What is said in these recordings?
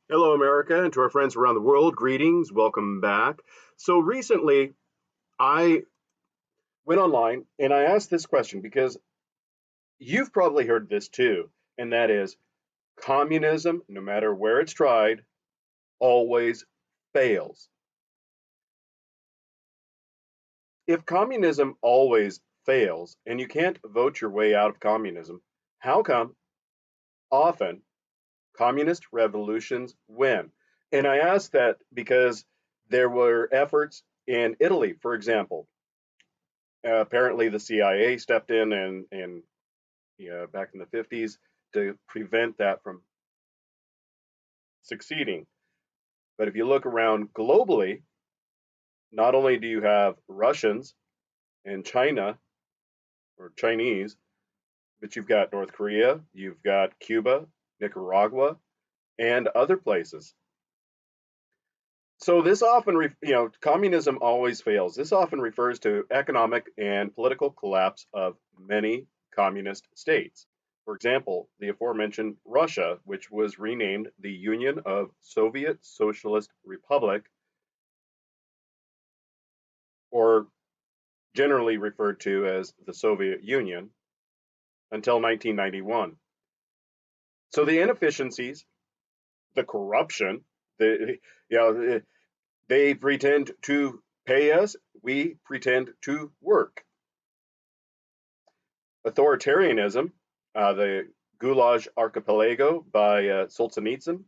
Hello, America, and to our friends around the world, greetings, welcome back. So recently, I went online and I asked this question because you've probably heard this too, and that is communism, no matter where it's tried, always fails. If communism always fails and you can't vote your way out of communism, how come often communist revolutions win? And I ask that because there were efforts in Italy, for example. Apparently, the CIA stepped in and yeah, back in the 50s to prevent that from succeeding. But if you look around globally, not only do you have Russians and China or Chinese, but you've got North Korea, you've got Cuba, Nicaragua, and other places. So this often, communism always fails. This often refers to economic and political collapse of many communist states. For example, the aforementioned Russia, which was renamed the Union of Soviet Socialist Republic, or generally referred to as the Soviet Union, until 1991. So the inefficiencies, the corruption, the you know they pretend to pay us, we pretend to work. Authoritarianism, the Gulag Archipelago by Solzhenitsyn.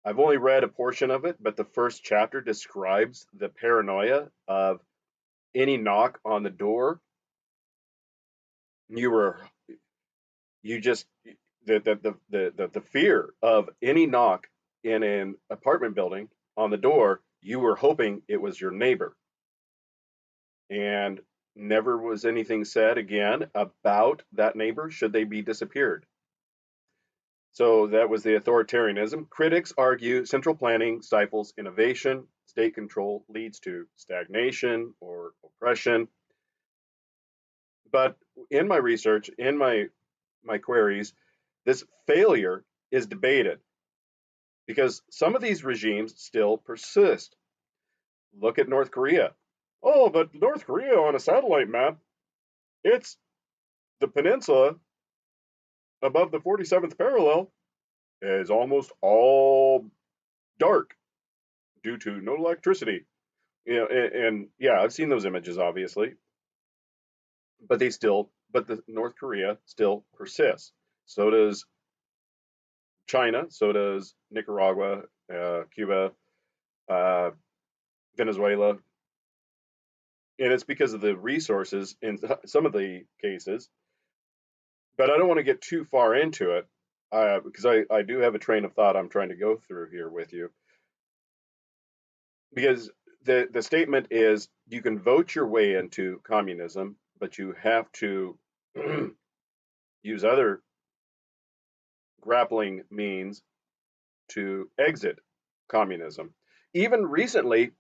I've only read a portion of it, but the first chapter describes the paranoia of any knock on the door. You were, you just, the fear of any knock in an apartment building on the door, you were hoping it was your neighbor. And never was anything said again about that neighbor should they be disappeared. So that was the authoritarianism. Critics argue central planning stifles innovation, state control leads to stagnation or oppression. But in my research, in my queries, this failure is debated because some of these regimes still persist. Look at North Korea. Oh, but North Korea on a satellite map, it's the peninsula above the 47th parallel is almost all dark due to no electricity. And yeah, I've seen those images, obviously, but the North Korea still persists. So does China. So does Nicaragua, Cuba, uh, Venezuela, and it's because of the resources in some of the cases. But I don't want to get too far into it because I do have a train of thought I'm trying to go through here with you. Because the statement is you can vote your way into communism, but you have to use other grappling means to exit communism. Even recently,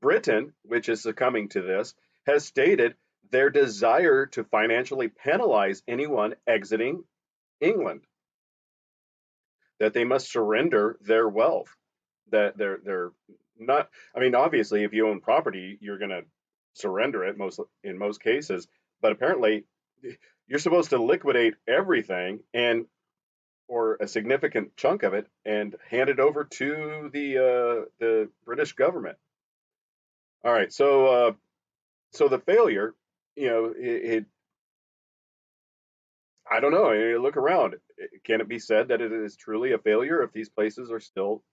Britain, which is succumbing to this, has stated their desire to financially penalize anyone exiting England, that they must surrender their wealth, that they're not. I mean, obviously, if you own property, you're going to surrender it in most cases, but apparently, you're supposed to liquidate everything and or a significant chunk of it and hand it over to the British government. All right, so the failure, it I don't know. Look around. Can it be said that it is truly a failure if these places are still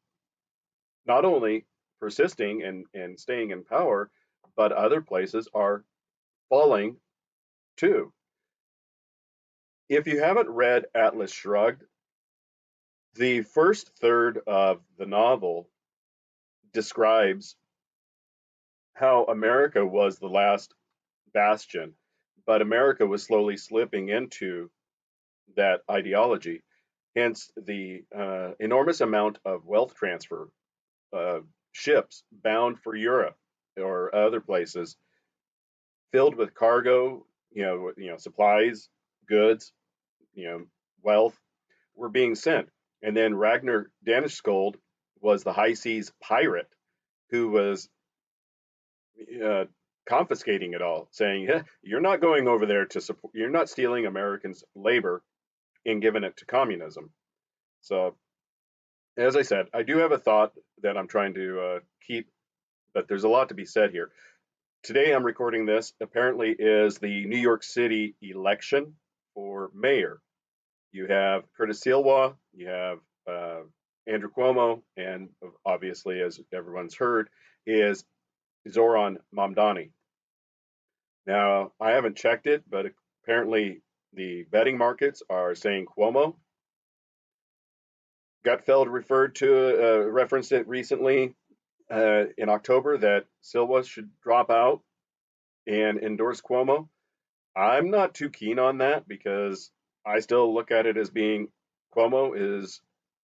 not only persisting and staying in power, but other places are falling too? If you haven't read Atlas Shrugged, the first third of the novel describes how America was the last bastion, but America was slowly slipping into that ideology. Hence, the enormous amount of wealth transfer, uh, ships bound for Europe or other places, filled with cargo, supplies, goods, wealth, were being sent. And then Ragnar Daneskjold was the high seas pirate who was uh, confiscating it all, saying, yeah, you're not going over there to support, you're not stealing Americans' labor and giving it to communism. So, as I said, I do have a thought that I'm trying to keep, but there's a lot to be said here. Today, I'm recording this, apparently, is the New York City election for mayor. You have Curtis Silwa, you have Andrew Cuomo, and obviously, as everyone's heard, is Zohran Mamdani. Now, I haven't checked it, but apparently the betting markets are saying Cuomo. Gutfeld referenced it recently in October that Silva should drop out and endorse Cuomo. I'm not too keen on that because I still look at it as being Cuomo is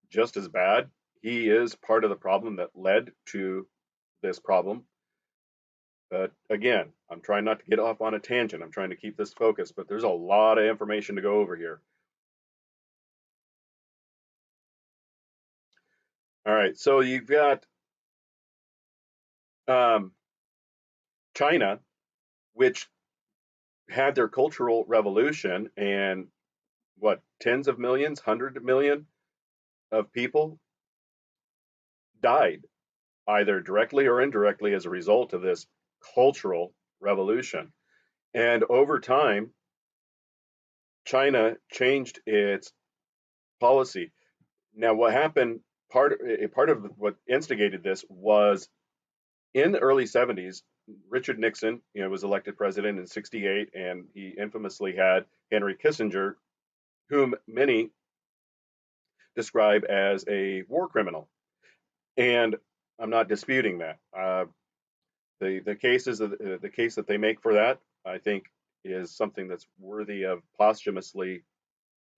just as bad. He is part of the problem that led to this problem. But again, I'm trying not to get off on a tangent. I'm trying to keep this focused, but there's a lot of information to go over here. All right, so you've got um, China, which had their cultural revolution, and what, tens of millions, 100 million of people died either directly or indirectly as a result of this cultural revolution. And over time, China changed its policy. Now, what happened? Part of what instigated this was in the early 70s. Richard Nixon, was elected president in '68, and he infamously had Henry Kissinger, whom many describe as a war criminal. And I'm not disputing that. The case that they make for that, I think, is something that's worthy of posthumously,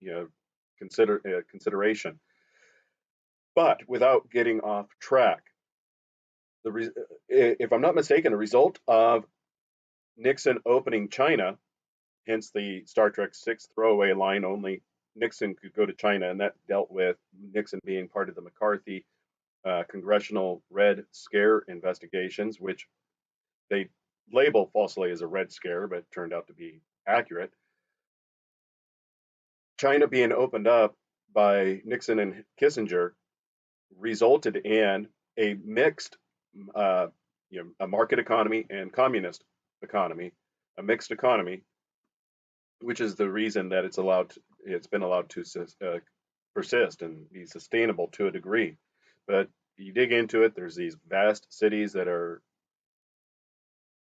you know, consideration. But without getting off track, if I'm not mistaken, the result of Nixon opening China, hence the Star Trek Six throwaway line, only Nixon could go to China, and that dealt with Nixon being part of the McCarthy congressional Red Scare investigations, which they label falsely as a Red Scare, but turned out to be accurate. China being opened up by Nixon and Kissinger resulted in a mixed, uh, a market economy and communist economy, a mixed economy, which is the reason that it's been allowed to persist and be sustainable to a degree. But you dig into it, there's these vast cities that are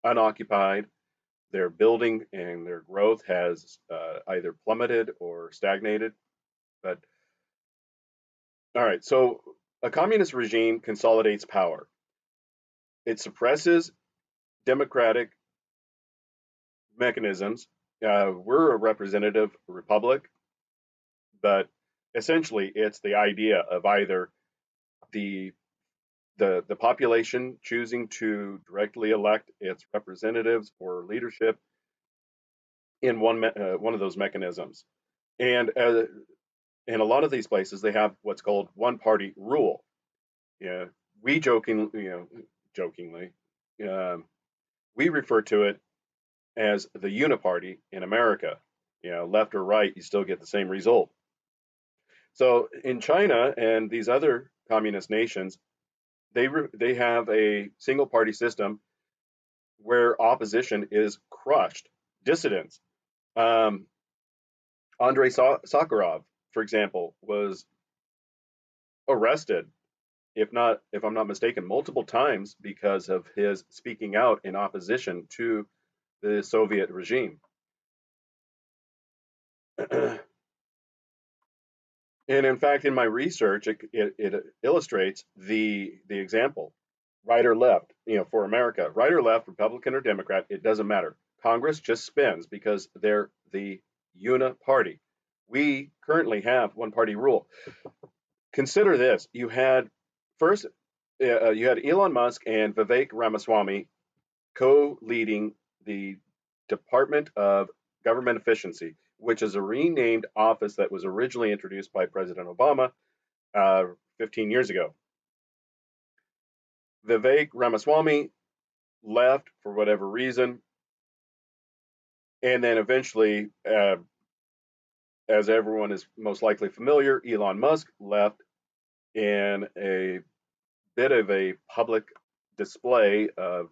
unoccupied. Their building and their growth has either plummeted or stagnated. But all right, so a communist regime consolidates power. It suppresses democratic mechanisms. We're a representative republic, but essentially it's the idea of either the the population choosing to directly elect its representatives or leadership in one of those mechanisms. And in a lot of these places, they have what's called one party rule. Yeah, we jokingly, um, we refer to it as the uniparty in America. Left or right, you still get the same result. So in China and these other communist nations, they have a single party system where opposition is crushed. Dissidents. Um, Andrei Sakharov, for example, was arrested, if I'm not mistaken, multiple times because of his speaking out in opposition to the Soviet regime. And in fact, in my research, it illustrates the example. Right or left, for America, right or left, Republican or Democrat, it doesn't matter. Congress just spins because they're the uniparty. We currently have one party rule. Consider this: first, you had Elon Musk and Vivek Ramaswamy co-leading the Department of Government Efficiency, which is a renamed office that was originally introduced by President Obama 15 years ago. Vivek Ramaswamy left for whatever reason, and then eventually, as everyone is most likely familiar, Elon Musk left in a bit of a public display of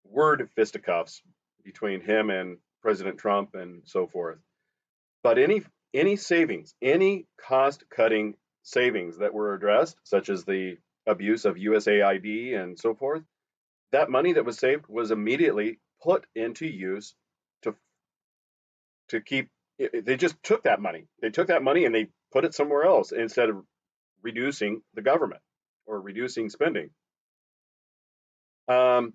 word fisticuffs between him and President Trump and so forth. But any savings, any cost cutting savings that were addressed, such as the abuse of USAID and so forth, that money that was saved was immediately put into use to keep. They just took that money. They took that money and they put it somewhere else instead of reducing the government or reducing spending. Um,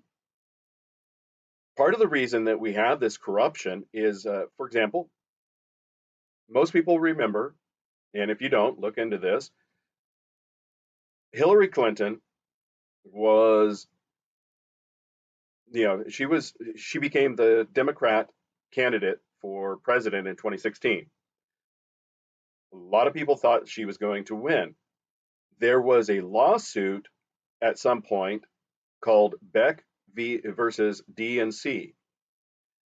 Part of the reason that we have this corruption is, for example, most people remember, and if you don't, look into this. Hillary Clinton was, she became the Democrat candidate for president in 2016. A lot of people thought she was going to win. There was a lawsuit at some point called Beck versus DNC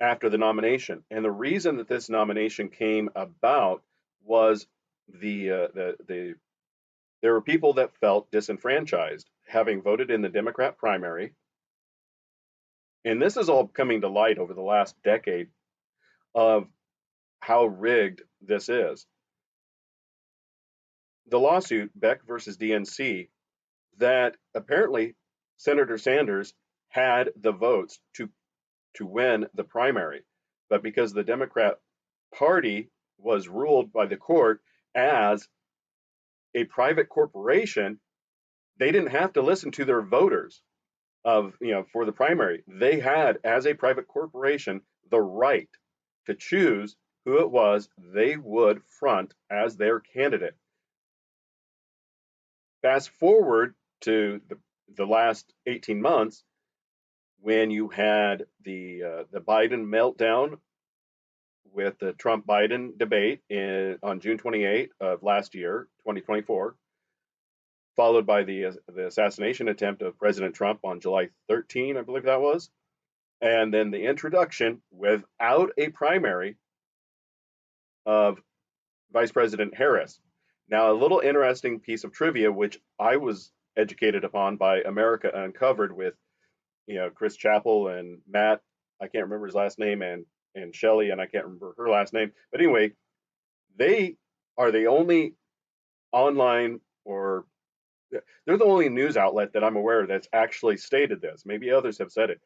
after the nomination. And the reason that this nomination came about was there were people that felt disenfranchised having voted in the Democrat primary. And this is all coming to light over the last decade of how rigged this is. The lawsuit, Beck versus DNC, that apparently Senator Sanders had the votes to win the primary, but because the Democrat Party was ruled by the court as a private corporation, they didn't have to listen to their voters for the primary. They had, as a private corporation, the right to choose who it was they would front as their candidate. Fast forward to the last 18 months, when you had the Biden meltdown with the Trump Biden debate on June 28 of last year, 2024, followed by the assassination attempt of President Trump on July 13, I believe that was, and then the introduction without a primary of Vice President Harris. Now, a little interesting piece of trivia, which I was educated upon by America Uncovered with, Chris Chappell and Matt, I can't remember his last name, and Shelley, and I can't remember her last name. But anyway, they are the only online, or they're the only news outlet that I'm aware of that's actually stated this. Maybe others have said it.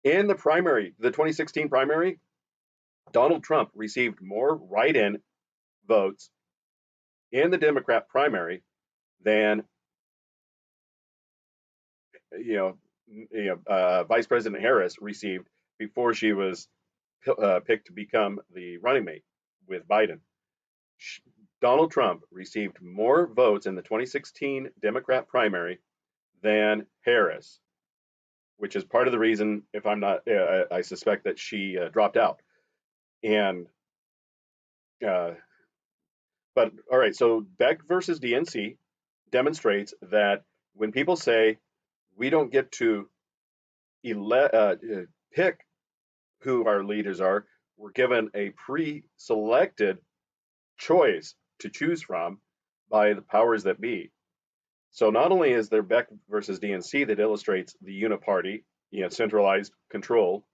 In the primary, the 2016 primary, Donald Trump received more write-in votes in the Democrat primary than Vice President Harris received before she was picked to become the running mate with Biden. Donald Trump received more votes in the 2016 Democrat primary than Harris, which is part of the reason, if I'm not, I suspect that she dropped out. And but all right, so Beck versus DNC demonstrates that when people say we don't get to pick who our leaders are, we're given a pre-selected choice to choose from by the powers that be. So not only is there Beck versus DNC that illustrates the uniparty, centralized control,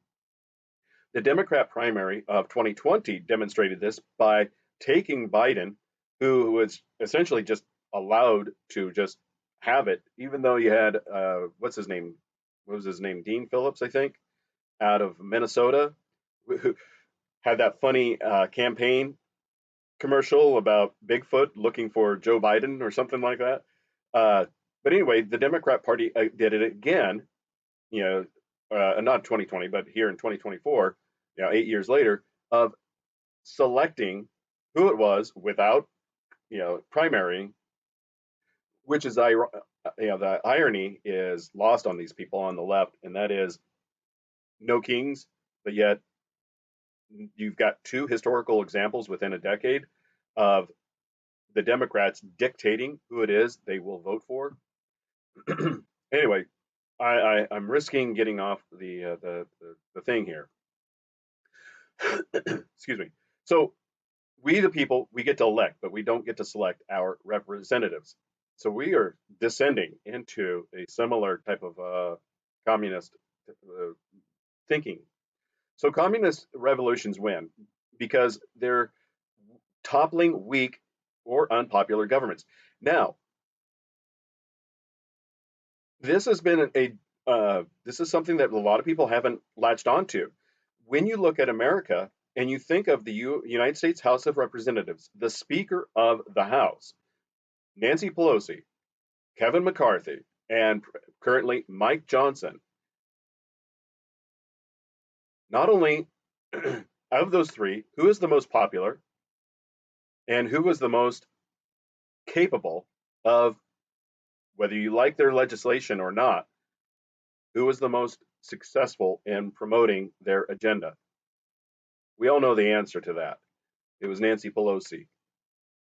the Democrat primary of 2020 demonstrated this by taking Biden, who was essentially just allowed to just have it, even though you had what's his name? What was his name? Dean Phillips, I think, out of Minnesota, who had that funny campaign commercial about Bigfoot looking for Joe Biden or something like that. But anyway, the Democrat Party did it again, not 2020, but here in 2024, 8 years later, of selecting who it was without, primary, which is, the irony is lost on these people on the left, and that is no kings, but yet you've got two historical examples within a decade of the Democrats dictating who it is they will vote for. Anyway, I'm risking getting off the thing here. Excuse me. So we, the people, we get to elect, but we don't get to select our representatives. So we are descending into a similar type of communist uh, thinking. So communist revolutions win because they're toppling weak or unpopular governments. Now, this has been this is something that a lot of people haven't latched onto. When you look at America and you think of the United States House of Representatives, the Speaker of the House, Nancy Pelosi, Kevin McCarthy, and currently Mike Johnson, not only of those three, who is the most popular and who was the most capable of, whether you like their legislation or not, who was the most successful in promoting their agenda? We all know the answer to that. It was Nancy Pelosi.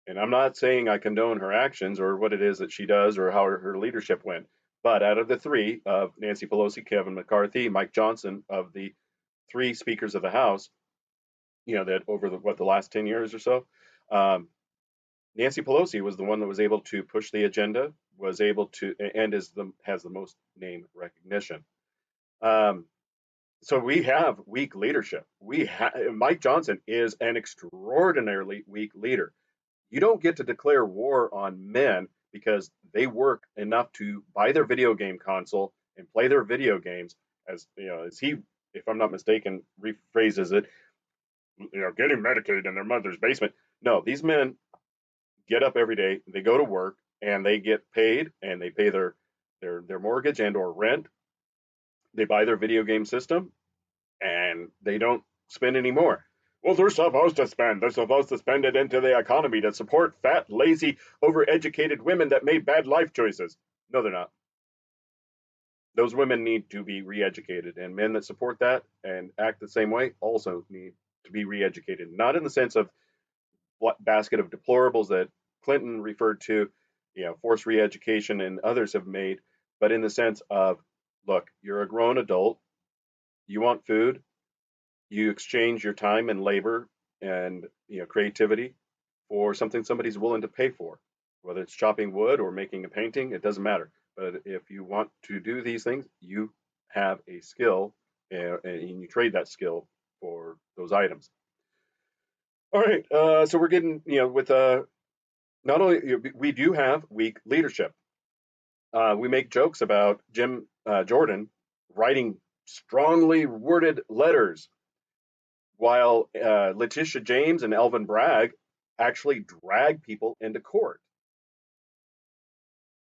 And I'm not saying I condone her actions or what it is that she does or how her leadership went. But out of the three, of Nancy Pelosi, Kevin McCarthy, Mike Johnson, of the three speakers of the House, that over the last 10 years or so, Nancy Pelosi was the one that was able to push the agenda, was able to, and has the most name recognition. So we have weak leadership. Mike Johnson is an extraordinarily weak leader. You don't get to declare war on men because they work enough to buy their video game console and play their video games, as he, if I'm not mistaken, rephrases it, getting medicated in their mother's basement. No, these men get up every day, they go to work, and they get paid, and they pay their mortgage and or rent. They buy their video game system, and they don't spend any more. Well, they're supposed to spend. They're supposed to spend it into the economy to support fat, lazy, overeducated women that made bad life choices. No, they're not. Those women need to be re-educated, and men that support that and act the same way also need to be re-educated. Not in the sense of basket of deplorables that Clinton referred to, forced re-education and others have made, but in the sense of, look, you're a grown adult, you want food, you exchange your time and labor and creativity for something somebody's willing to pay for, whether it's chopping wood or making a painting, it doesn't matter. But if you want to do these things, you have a skill, and you trade that skill for those items. All right, so we're getting, with not only we do have weak leadership. We make jokes about Jim Jordan writing strongly worded letters, while Letitia James and Elvin Bragg actually drag people into court.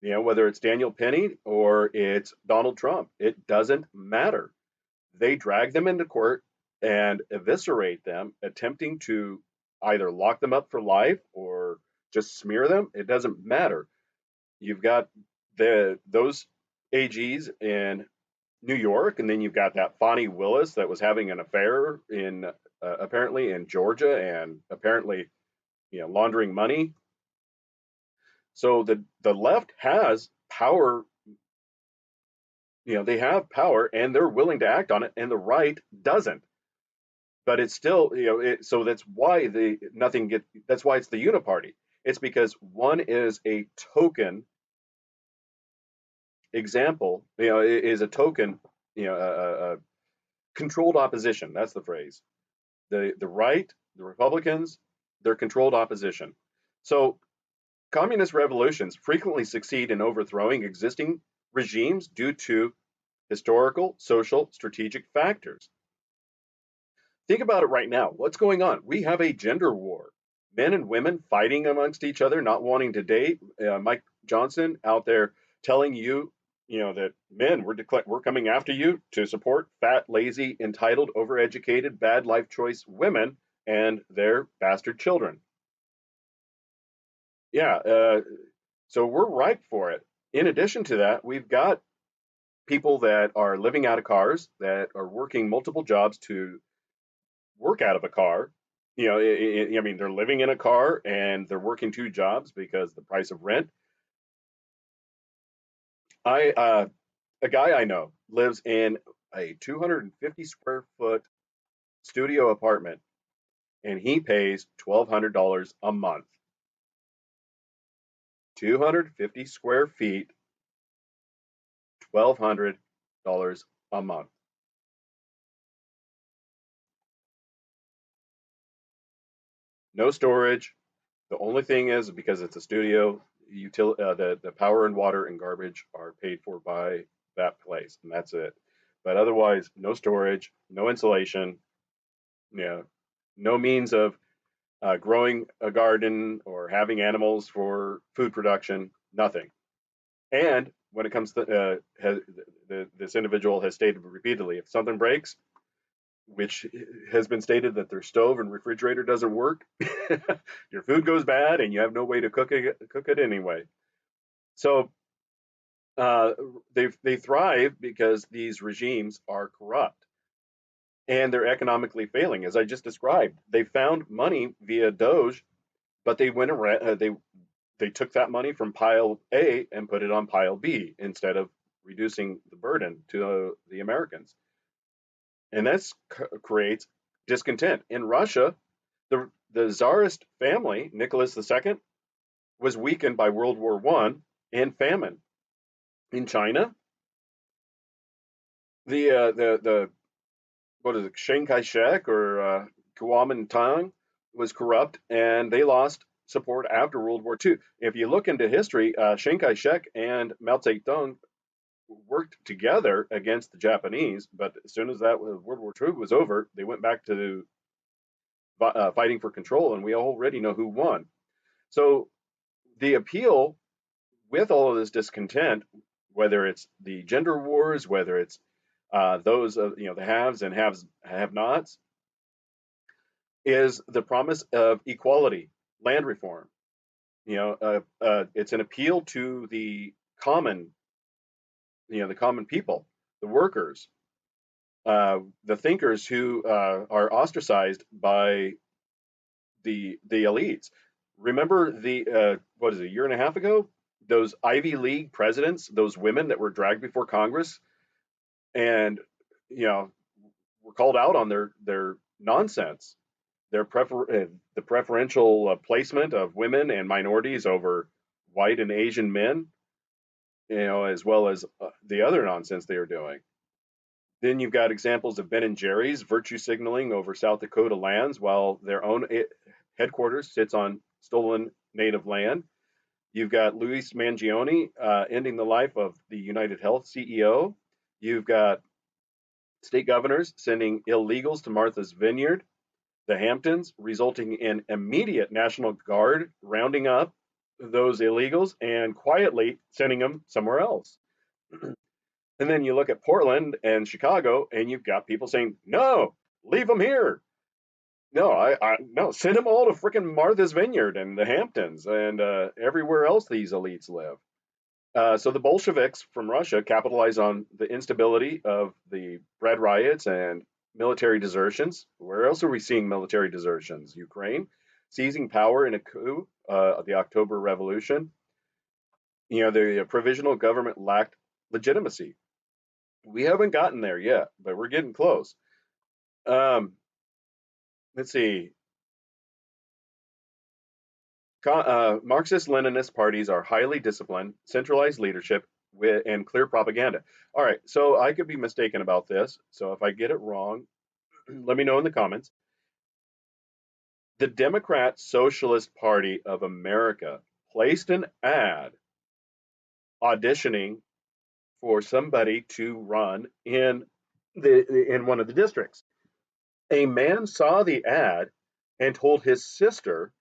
Whether it's Daniel Penny or it's Donald Trump, it doesn't matter. They drag them into court and eviscerate them, attempting to either lock them up for life or just smear them. It doesn't matter. You've got those AGs in New York, and then you've got that Fonnie Willis that was having an affair in apparently in Georgia, and apparently laundering money. So the left has power. They have power, and they're willing to act on it, and the right doesn't. But it's still, so that's why that's why it's the uniparty. It's because one is a token example, is a token, controlled opposition. That's the phrase. The right, the Republicans, they're controlled opposition. So communist revolutions frequently succeed in overthrowing existing regimes due to historical, social, strategic factors. Think about it right now. What's going on? We have a gender war. Men and women fighting amongst each other, not wanting to date. Mike Johnson out there telling you, that men, we're coming after you to support fat, lazy, entitled, overeducated, bad life choice women and their bastard children. Yeah, so we're ripe for it. In addition to that, we've got people that are living out of cars, that are working multiple jobs to work out of a car, I mean, they're living in a car and they're working two jobs because the price of rent. I A guy I know lives in a 250 square foot studio apartment and he pays $1,200 a month. 250 square feet, $1,200 a month. No storage. The only thing is because it's a studio, the power and water and garbage are paid for by that place, and that's it. But otherwise, no storage, no insulation, yeah, no means of growing a garden or having animals for food production, nothing. And when it comes to this individual has stated repeatedly, if something breaks, which has been stated that their stove and refrigerator doesn't work, your food goes bad, and you have no way to cook it anyway. So uh, they thrive because these regimes are corrupt and they're economically failing, as I just described. They found money via Doge, but they went around. They took that money from pile A and put it on pile B instead of reducing the burden to the Americans, and that creates discontent in Russia. The czarist family, Nicholas II, was weakened by World War One and famine. In China, the what is it, Chiang Kai-shek or Kuomintang was corrupt, and they lost support after World War II. If you look into history, Chiang Kai-shek and Mao Zedong worked together against the Japanese, but as soon as that World War II was over, they went back to fighting for control, and we already know who won. So the appeal with all of this discontent, whether it's the gender wars, whether it's those of the haves and have-nots, is the promise of equality, land reform. It's an appeal to common, the common people, the workers, the thinkers who are ostracized by the elites. Remember what is it, a year and a half ago? Those Ivy League presidents, those women that were dragged before Congress, and you know were called out on their nonsense, the preferential placement of women and minorities over white and Asian men, as well as the other nonsense they are doing. Then you've got examples of Ben and Jerry's virtue signaling over South Dakota lands while their own headquarters sits on stolen native land. You've got Luis Mangione ending the life of the United Health CEO. You've got state governors sending illegals to Martha's Vineyard, the Hamptons, resulting in immediate National Guard rounding up those illegals and quietly sending them somewhere else. And then you look at Portland and Chicago, and you've got people saying, "No, leave them here. No, no, send them all to freaking Martha's Vineyard and the Hamptons and everywhere else these elites live." So the Bolsheviks from Russia capitalize on the instability of the bread riots and military desertions. Where else are we seeing military desertions? Ukraine, seizing power in a coup, the October Revolution. The provisional government lacked legitimacy. We haven't gotten there yet, but we're getting close. Um, let's see. Marxist Leninist parties are highly disciplined, centralized leadership and clear propaganda. All right, so I could be mistaken about this. So if I get it wrong, let me know in the comments. The Democrat Socialist Party of America placed an ad auditioning for somebody to run in one of the districts. A man saw the ad and told his sister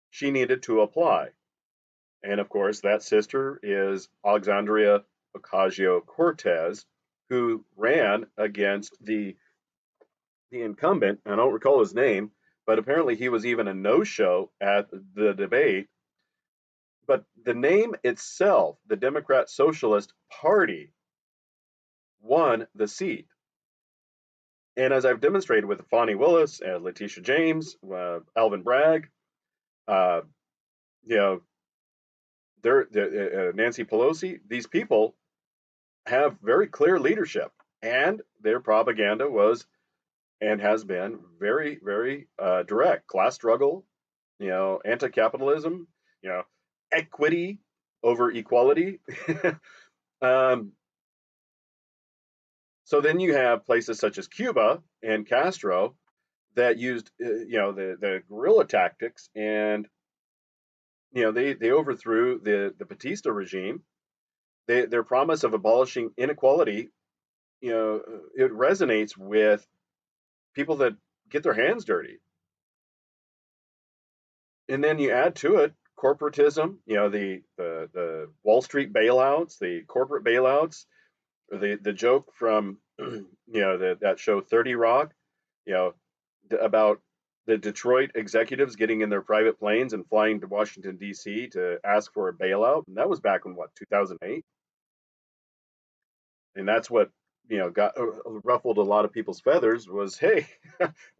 she needed to apply. And of course, that sister is Alexandria Ocasio Cortez, who ran against the incumbent. I don't recall his name, but apparently he was even a no-show at the debate. But the name itself, the Democrat Socialist Party, won the seat. And as I've demonstrated with Fani Willis, Letitia James, Alvin Bragg, uh, you know, Nancy Pelosi, these people have very clear leadership, and their propaganda was and has been very, very direct. Class struggle, anti-capitalism, you know, equity over equality. um, so then you have places such as Cuba and Castro that used, the guerrilla tactics, and they overthrew the Batista regime. Their promise of abolishing inequality, it resonates with people that get their hands dirty. And then you add to it corporatism, the Wall Street bailouts, the corporate bailouts, or the joke from that show 30 Rock, you know, about the Detroit executives getting in their private planes and flying to Washington D.C. to ask for a bailout, and that was back in what, 2008. And that's what got ruffled a lot of people's feathers was, hey,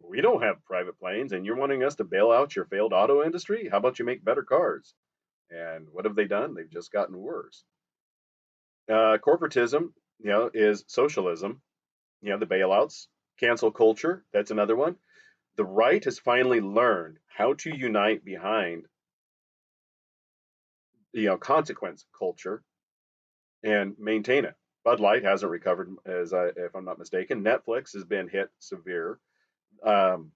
we don't have private planes, and you're wanting us to bail out your failed auto industry? How about you make better cars? And what have they done? They've just gotten worse. Corporatism, is socialism. The bailouts, cancel culture. That's another one. The right has finally learned how to unite behind consequence culture and maintain it. Bud Light hasn't recovered, if I'm not mistaken. Netflix has been hit severe. Um,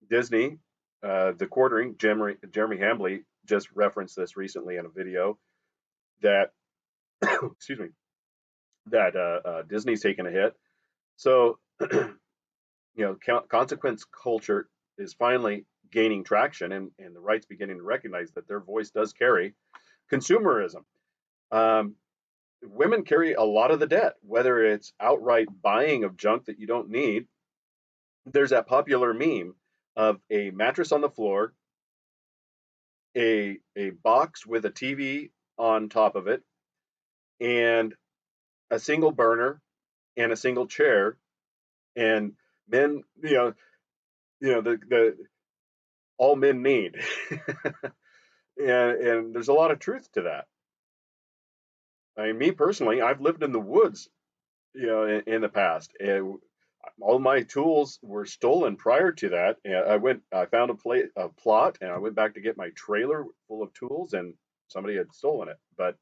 Disney, the quartering. Jeremy Hambley just referenced this recently in a video that, excuse me, that Disney's taken a hit. So, consequence culture is finally gaining traction, and the right's beginning to recognize that their voice does carry. Consumerism. Um, Women carry a lot of the debt, whether it's outright buying of junk that you don't need. There's that popular meme of a mattress on the floor, a box with a TV on top of it, and a single burner and a single chair, and men, the all men need. And there's a lot of truth to that. I mean, me personally, I've lived in the woods, in the past, and all my tools were stolen prior to that. And I found a plot, and I went back to get my trailer full of tools, and somebody had stolen it. But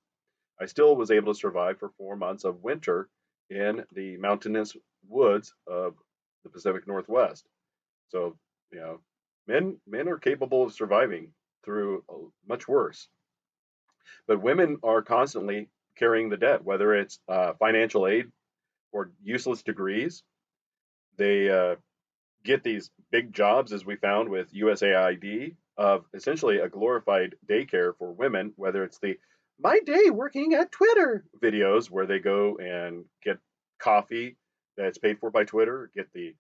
I still was able to survive for 4 months of winter in the mountainous woods of the Pacific Northwest. So, you know, men are capable of surviving through much worse, but women are constantly carrying the debt, whether it's financial aid or useless degrees. They get these big jobs, as we found with USAID, of essentially a glorified daycare for women, whether it's the "my day working at Twitter" videos where they go and get coffee that's paid for by Twitter, get the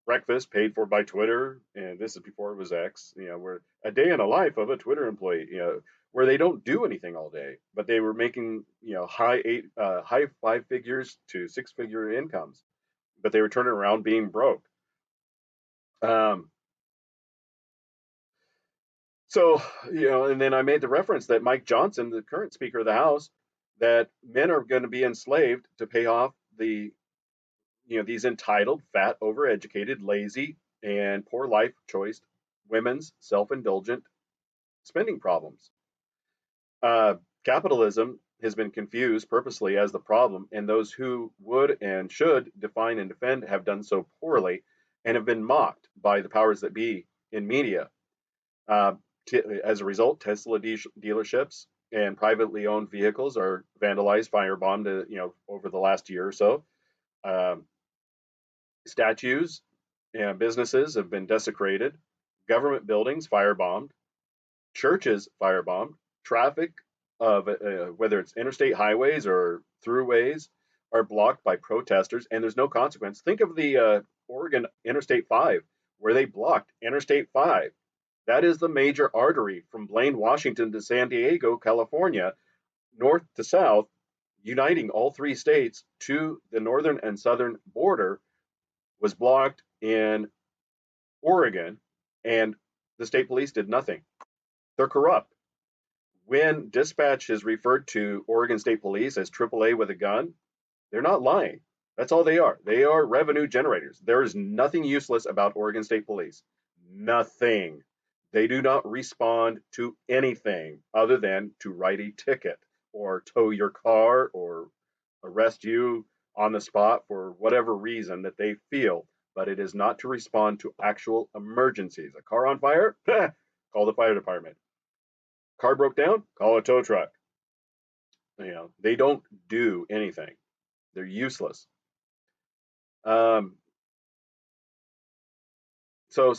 breakfast paid for by Twitter, and this is before it was X, where a day in a life of a Twitter employee, where they don't do anything all day, but they were making, high five figures to six-figure incomes, but they were turning around being broke. Um, so, and then I made the reference that Mike Johnson, the current Speaker of the House, that men are going to be enslaved to pay off these entitled, fat, overeducated, lazy, and poor life choice women's self-indulgent spending problems. Capitalism has been confused purposely as the problem, and those who would and should define and defend have done so poorly and have been mocked by the powers that be in media. Uh, as a result, Tesla dealerships and privately owned vehicles are vandalized, firebombed, over the last year or so. Um, Statues and businesses have been desecrated, government buildings firebombed, churches firebombed, traffic of whether it's interstate highways or throughways are blocked by protesters, and there's no consequence. Think of the Oregon Interstate 5, where they blocked Interstate 5. That is the major artery from Blaine, Washington to San Diego, California, north to south, uniting all three states to the northern and southern border, was blocked in Oregon, and the state police did nothing. They're corrupt. When dispatch is referred to Oregon State Police as AAA with a gun, they're not lying. That's all they are. They are revenue generators. There is nothing useless about Oregon State Police. Nothing. They do not respond to anything other than to write a ticket or tow your car or arrest you on the spot for whatever reason that they feel. But it is not to respond to actual emergencies. A car on fire? Call the fire department. Car broke down? Call a tow truck. They don't do anything. They're useless. Um, so,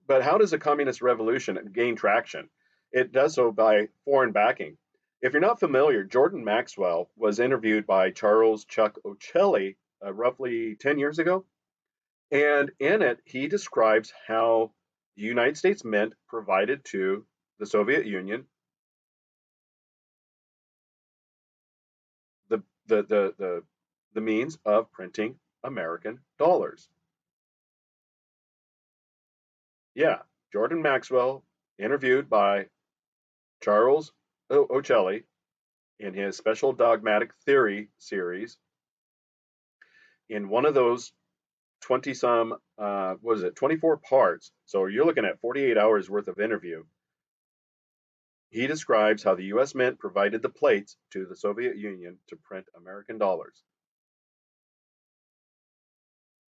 but how does a communist revolution gain traction? It does so by foreign backing. If you're not familiar, Jordan Maxwell was interviewed by Charles Chuck Ocelli roughly 10 years ago. And in it, he describes how the United States Mint provided to the Soviet Union the, the, the, the, the means of printing American dollars. Yeah, Jordan Maxwell, interviewed by Charles Ocelli in his Special Dogmatic Theory series. In one of those 20 some, what is it, 24 parts, so you're looking at 48 hours worth of interview, he describes how the US Mint provided the plates to the Soviet Union to print American dollars.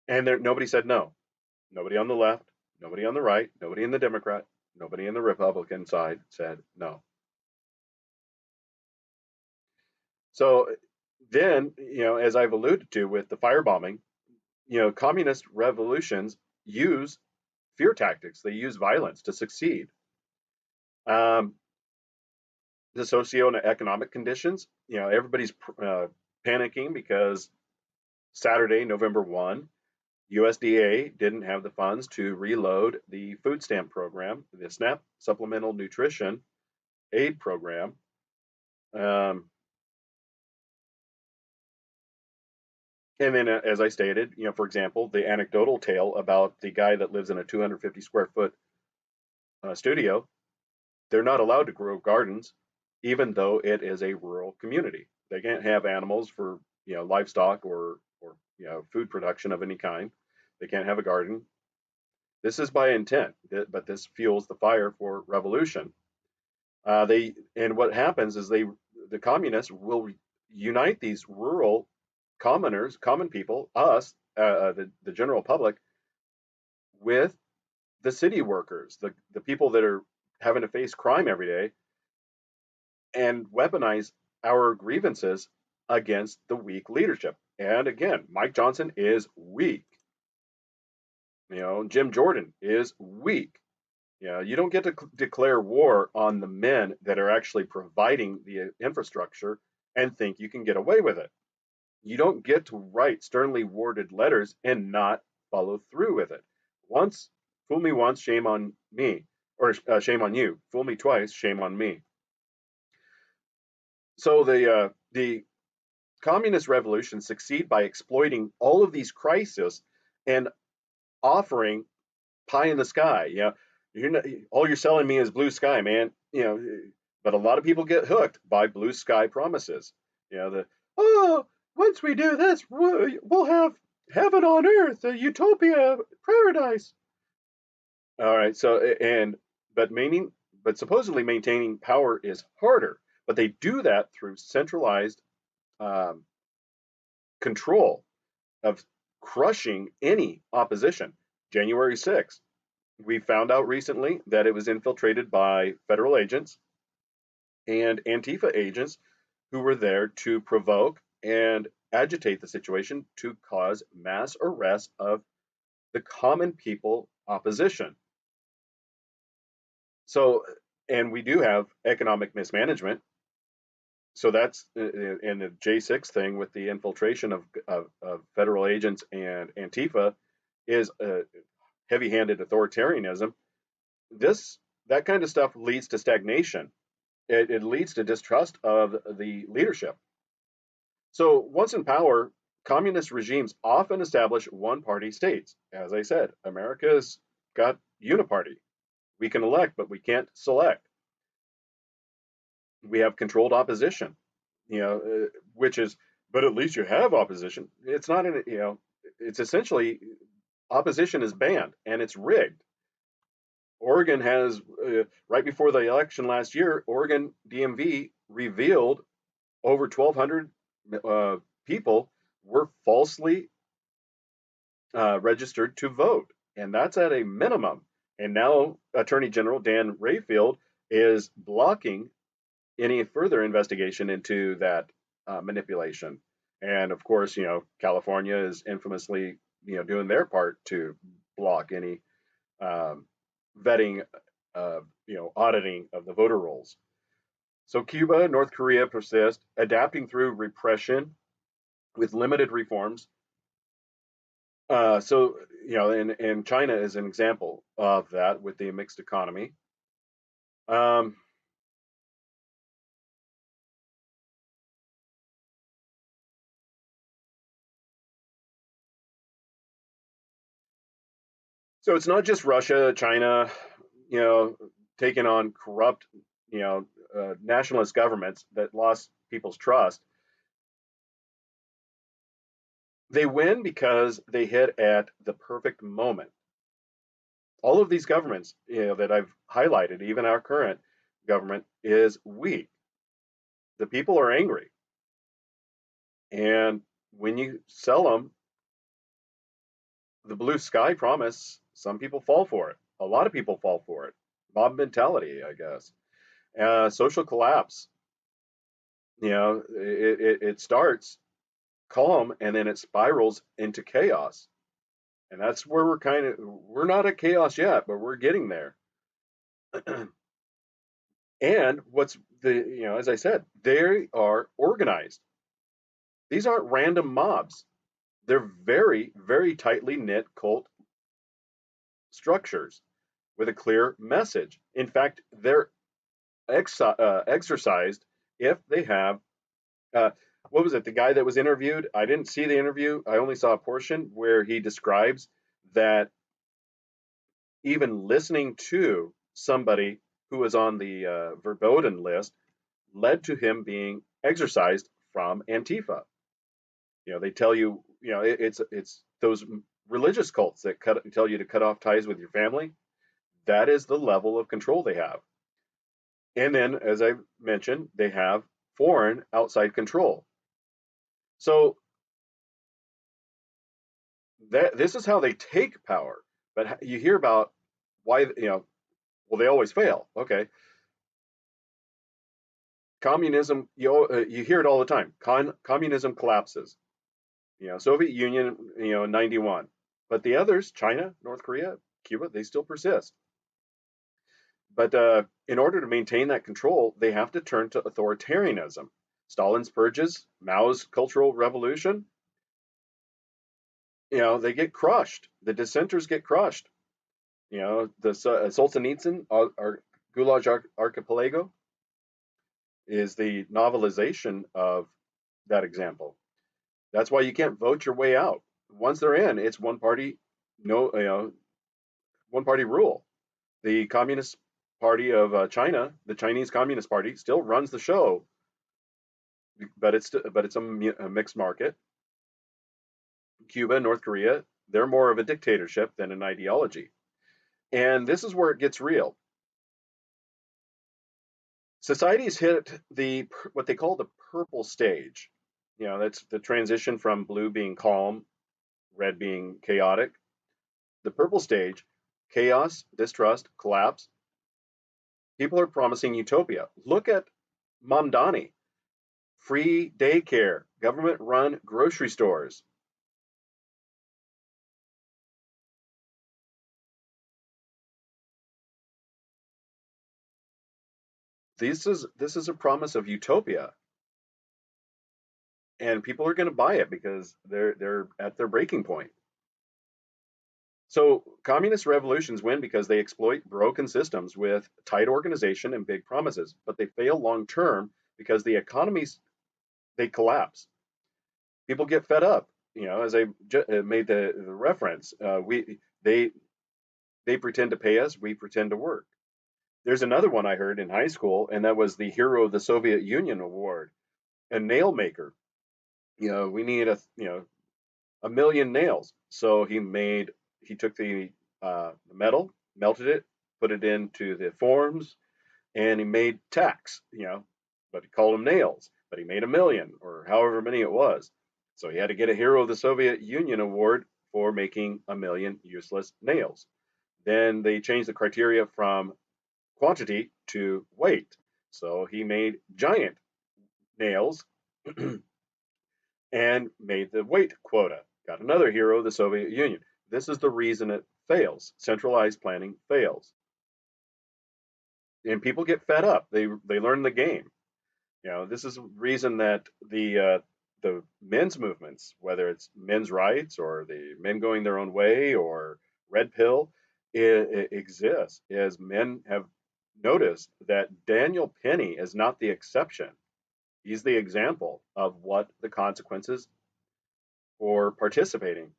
And nobody said no. Nobody on the left, nobody on the right, nobody in the Democrat, nobody in the Republican side said no. So then, as I've alluded to with the firebombing, communist revolutions use fear tactics. They use violence to succeed. Um, the socioeconomic conditions, everybody's panicking because Saturday, November 1, USDA didn't have the funds to reload the food stamp program, the SNAP Supplemental Nutrition Aid Program. Um, and then, as I stated, for example, the anecdotal tale about the guy that lives in a 250 square foot studio, they're not allowed to grow gardens, even though it is a rural community. They can't have animals for livestock or food production of any kind. They can't have a garden. This is by intent, but this fuels the fire for revolution. And what happens is the communists will unite these rural commoners, common people, us, the general public, with the city workers, the people that are having to face crime every day, and weaponize our grievances against the weak leadership. And again, Mike Johnson is weak. Jim Jordan is weak. You don't get to declare war on the men that are actually providing the infrastructure and think you can get away with it. You don't get to write sternly worded letters and not follow through with it. Once, fool me once, shame on me, or shame on you. Fool me twice, shame on me. So the communist revolutions succeed by exploiting all of these crises and offering pie in the sky. You're not, all you're selling me is blue sky, man. But a lot of people get hooked by blue sky promises. Once we do this, we'll have heaven on earth, a utopia, paradise. All right. But supposedly maintaining power is harder. But they do that through centralized um, control of crushing any opposition. January 6th, we found out recently that it was infiltrated by federal agents and Antifa agents who were there to provoke and agitate the situation to cause mass arrest of the common people opposition. So, and we do have economic mismanagement. So that's in the J6 thing with the infiltration of federal agents and Antifa is heavy-handed authoritarianism. That kind of stuff leads to stagnation. It leads to distrust of the leadership. So once in power, Communist regimes often establish one-party states. As I said, America's got uniparty. We can elect, but we can't select. We have controlled opposition, which is, but at least you have opposition. It's not it's essentially opposition is banned and it's rigged. Oregon has, right before the election last year, Oregon DMV revealed over 1,200 people were falsely registered to vote, and that's at a minimum. And now Attorney General Dan Rayfield is blocking any further investigation into that manipulation. And of course, California is infamously, doing their part to block any um, vetting, auditing of the voter rolls. So Cuba, North Korea persist, adapting through repression with limited reforms. And China is an example of that with the mixed economy. Um, so it's not just Russia, China, you know, taking on corrupt, nationalist governments that lost people's trust. They win because they hit at the perfect moment. All of these governments, that I've highlighted, even our current government, is weak. The people are angry, and when you sell them the blue sky promise, some people fall for it. A lot of people fall for it. Mob mentality, I guess. Social collapse. It starts calm and then it spirals into chaos. And that's where we're not at chaos yet, but we're getting there. And what's as I said, they are organized. These aren't random mobs. They're very, very tightly knit cult structures with a clear message. In fact, they're exercised if they have. Uh, what was it? The guy that was interviewed? I didn't see the interview. I only saw a portion where he describes that even listening to somebody who was on the verboten list led to him being exercised from Antifa. They tell you, it's those religious cults that tell you to cut off ties with your family. That is the level of control they have. And then, as I mentioned, they have foreign outside control. So this is how they take power. But you hear about why, well, they always fail. Okay, communism, you hear it all the time. Communism collapses. Soviet Union, in 91. But the others, China, North Korea, Cuba, they still persist. But in order to maintain that control, they have to turn to authoritarianism. Stalin's purges, Mao's cultural revolution, they get crushed. The dissenters get crushed. The Solzhenitsyn, our Gulag Archipelago, is the novelization of that example. That's why you can't vote your way out. Once they're in, it's one party, no, one party rule. The Communist Party of China, the Chinese Communist Party, still runs the show, but it's a mixed market. Cuba, North Korea, they're more of a dictatorship than an ideology. And this is where it gets real. Society's hit what they call the purple stage. That's the transition from blue being calm, red being chaotic. The purple stage, chaos, distrust, collapse. People are promising utopia. Look at Mamdani, free daycare, government run grocery stores. This is a promise of utopia, and people are going to buy it because they're at their breaking point. So communist revolutions win because they exploit broken systems with tight organization and big promises, but they fail long term because the economies they collapse. People get fed up. As I made the reference, they pretend to pay us, we pretend to work. There's another one I heard in high school, and that was the Hero of the Soviet Union Award, a nail maker. We need a million nails. So he took the metal, melted it, put it into the forms, and he made tacks, but he called them nails, but he made a million or however many it was. So he had to get a Hero of the Soviet Union award for making a million useless nails. Then they changed the criteria from quantity to weight. So he made giant nails and made the weight quota. Got another hero, the Soviet Union. This is the reason it fails. Centralized planning fails. And people get fed up. They learn the game. This is the reason that the men's movements, whether it's men's rights or the men going their own way or red pill, it exists as men have noticed that Daniel Penny is not the exception. He's the example of what the consequences for participating.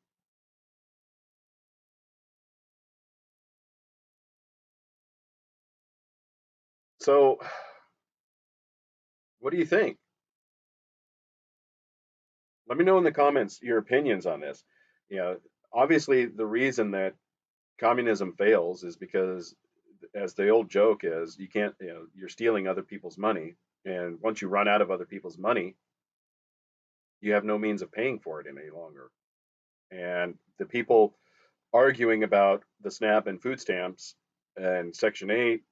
So, what do you think? Let me know in the comments your opinions on this. You know, Obviously, the reason that communism fails is because, as the old joke is, you can't, you're stealing other people's money. And once you run out of other people's money, you have no means of paying for it any longer. And the people arguing about the SNAP and food stamps and Section 8,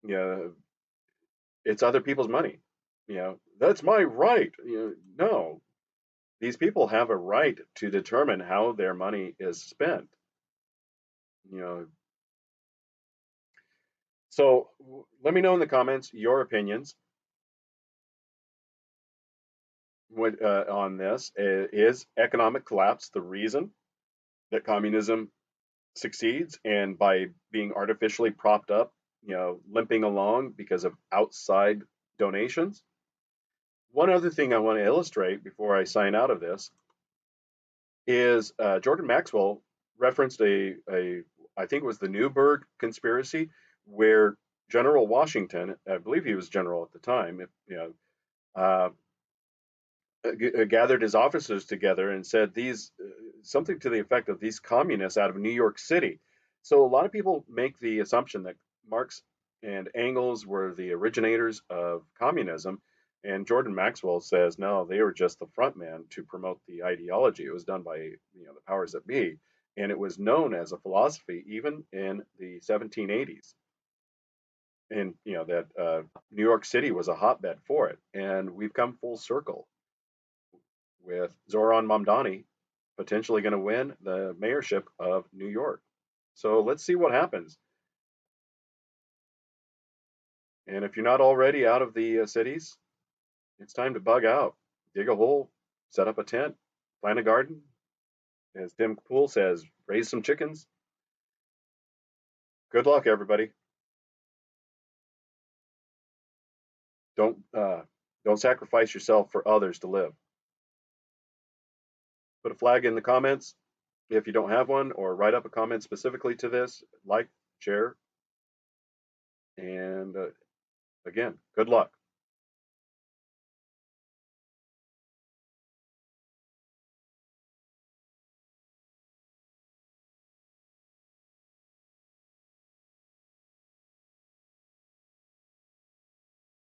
you know, it's other people's money. That's my right. No, these people have a right to determine how their money is spent. You know, so let me know in the comments your opinions on this. Is economic collapse the reason that communism succeeds, and by being artificially propped up, limping along because of outside donations? One other thing I want to illustrate before I sign out of this is Jordan Maxwell referenced I think it was the Newburgh conspiracy, where General Washington, I believe he was general at the time, uh, gathered his officers together and said these something to the effect of these communists out of New York City. So a lot of people make the assumption that Marx and Engels were the originators of communism, and Jordan Maxwell says no, they were just the front man to promote the ideology. It was done by the powers that be, and it was known as a philosophy even in the 1780s. And that New York City was a hotbed for it, and we've come full circle with Zohran Mamdani potentially going to win the mayorship of New York. So let's see what happens. And if you're not already out of the cities, it's time to bug out, dig a hole, set up a tent, plant a garden. As Tim Pool says, raise some chickens. Good luck, everybody. Don't sacrifice yourself for others to live. Put a flag in the comments if you don't have one, or write up a comment specifically to this. Like, share, and again, good luck.